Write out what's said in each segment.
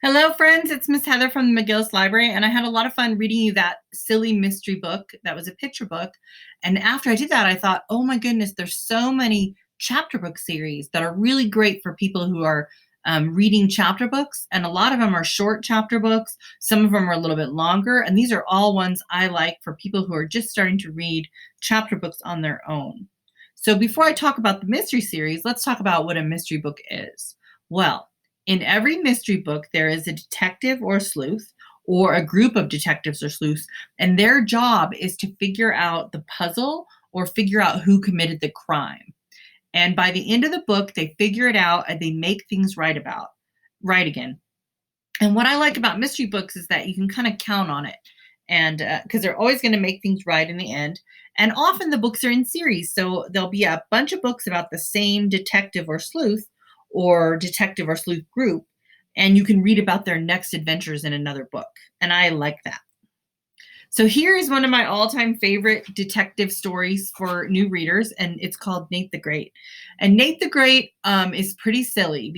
Hello, friends. It's Miss Heather from the McGillis Library, and I had a lot of fun reading you that silly mystery book that was a picture book. And after I did that, I thought, oh my goodness, there's so many chapter book series that are really great for people who are reading chapter books. And a lot of them are short chapter books. Some of them are a little bit longer. And these are all ones I like for people who are just starting to read chapter books on their own. So before I talk about the mystery series, let's talk about what a mystery book is. Well, in every mystery book, there is a detective or sleuth, or a group of detectives or sleuths, and their job is to figure out the puzzle or figure out who committed the crime. And by the end of the book, they figure it out and they make things right again. And what I like about mystery books is that you can kind of count on it, and because they're always going to make things right in the end. And often the books are in series, so there'll be a bunch of books about the same detective or sleuth group, and you can read about their next adventures in another book. And I like that. So here is one of my all-time favorite detective stories for new readers, and it's called Nate the Great. And Nate the Great is pretty silly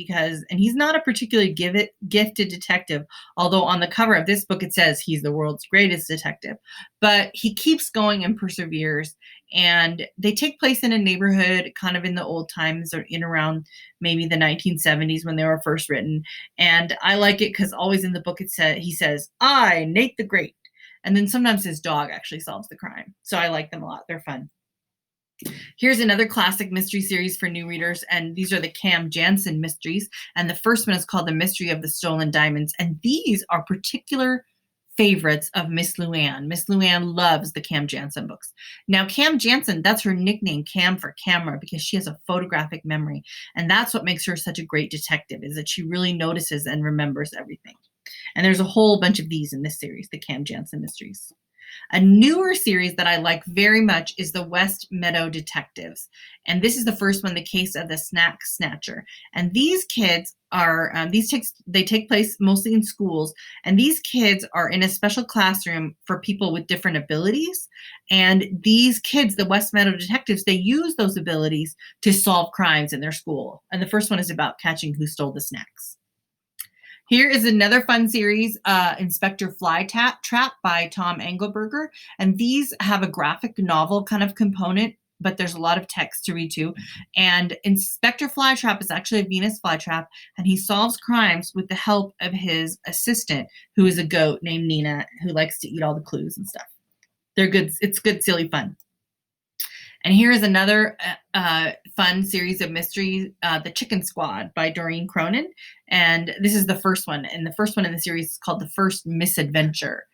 and he's not a particularly gifted detective, although on the cover of this book it says he's the world's greatest detective. But he keeps going and perseveres, and they take place in a neighborhood kind of in the old times, or in around maybe the 1970s when they were first written. And I like it because always in the book he says, "I, Nate the Great." And then sometimes his dog actually solves the crime. So I like them a lot. They're fun. Here's another classic mystery series for new readers, and these are the Cam Jansen mysteries. And the first one is called The Mystery of the Stolen Diamonds. And these are particular favorites of Miss Luann. Miss Luann loves the Cam Jansen books. Now, Cam Jansen, that's her nickname, Cam for camera, because she has a photographic memory. And that's what makes her such a great detective, is that she really notices and remembers everything. And there's a whole bunch of these in this series, the Cam Jansen mysteries. A newer series that I like very much is the West Meadow Detectives. And this is the first one, The Case of the Snack Snatcher. And these kids are, they take place mostly in schools. And these kids are in a special classroom for people with different abilities. And these kids, the West Meadow Detectives, they use those abilities to solve crimes in their school. And the first one is about catching who stole the snacks. Here is another fun series, Inspector Flytrap by Tom Engelberger. And these have a graphic novel kind of component, but there's a lot of text to read too. And Inspector Flytrap is actually a Venus flytrap, and he solves crimes with the help of his assistant, who is a goat named Nina, who likes to eat all the clues and stuff. They're good. It's good, silly fun. And here is another fun series of mysteries, The Chicken Squad by Doreen Cronin. And this is the first one. And the first one in the series is called The First Misadventure.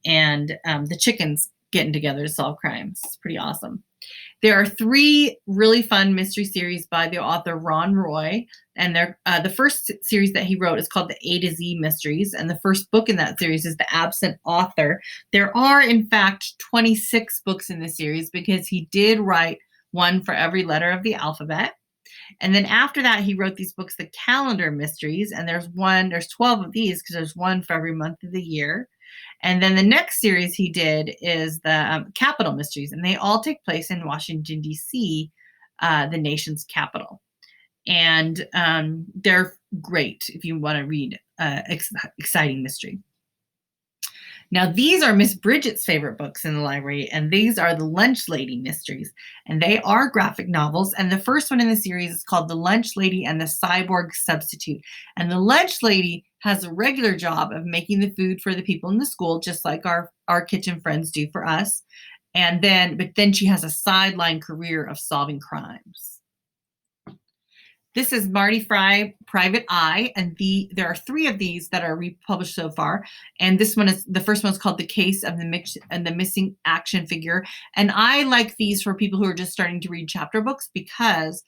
And the chickens getting together to solve crimes. It's pretty awesome. There are three really fun mystery series by the author Ron Roy. And the first series that he wrote is called the A to Z Mysteries. And the first book in that series is The Absent Author. There are, in fact, 26 books in the series because he did write one for every letter of the alphabet. And then after that, he wrote these books, The Calendar Mysteries. And there's 12 of these because there's one for every month of the year. And then the next series he did is the Capitol Mysteries, and they all take place in Washington, D.C., the nation's capital. And they're great if you want to read exciting mystery. Now, these are Miss Bridget's favorite books in the library, and these are the Lunch Lady Mysteries. And they are graphic novels, and the first one in the series is called The Lunch Lady and the Cyborg Substitute. And the Lunch Lady has a regular job of making the food for the people in the school, just like our kitchen friends do for us. But then she has a sideline career of solving crimes. This is Marty Fry, Private Eye, and there are three of these that are republished so far. And the first one is called The Case of the Missing Action Figure. And I like these for people who are just starting to read chapter books because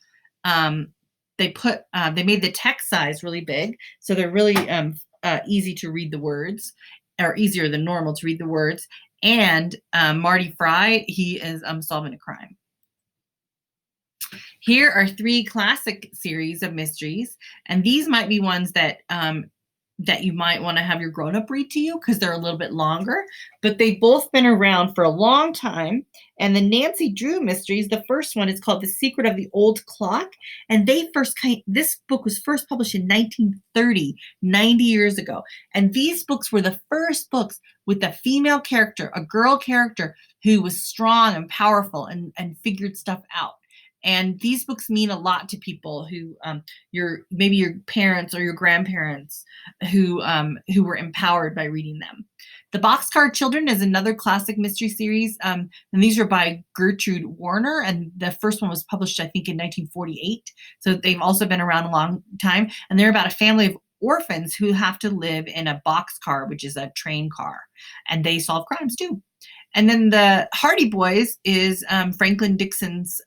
they made the text size really big, so they're really easy to read the words, or easier than normal to read the words. And Marty Fry, he is solving a crime. Here are three classic series of mysteries, and these might be ones that that you might want to have your grown-up read to you because they're a little bit longer, but they've both been around for a long time. And the Nancy Drew mysteries, the first one is called The Secret of the Old Clock. And this book was first published in 1930, 90 years ago. And these books were the first books with a female character, a girl character who was strong and powerful and figured stuff out. And these books mean a lot to people who maybe your parents or your grandparents who were empowered by reading them. The Boxcar Children is another classic mystery series, and these are by Gertrude Warner, and the first one was published, I think, in 1948. So they've also been around a long time, and they're about a family of orphans who have to live in a boxcar, which is a train car, and they solve crimes too. And then the Hardy Boys is Franklin Dixon's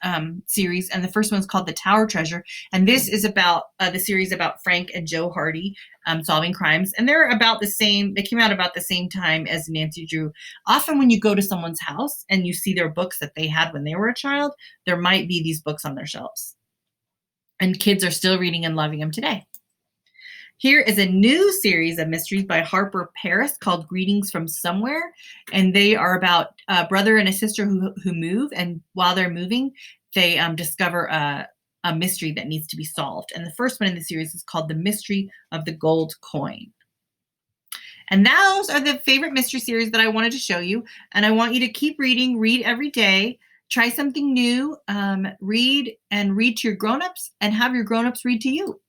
series, and the first one is called The Tower Treasure. And this is about the series about Frank and Joe Hardy solving crimes. And they're about the same, they came out about the same time as Nancy Drew. Often when you go to someone's house and you see their books that they had when they were a child, there might be these books on their shelves. And kids are still reading and loving them today. Here is a new series of mysteries by Harper Paris called Greetings from Somewhere. And they are about a brother and a sister who move. And while they're moving, they discover a mystery that needs to be solved. And the first one in the series is called The Mystery of the Gold Coin. And those are the favorite mystery series that I wanted to show you. And I want you to keep reading, read every day, try something new, read to your grown-ups, and have your grown-ups read to you.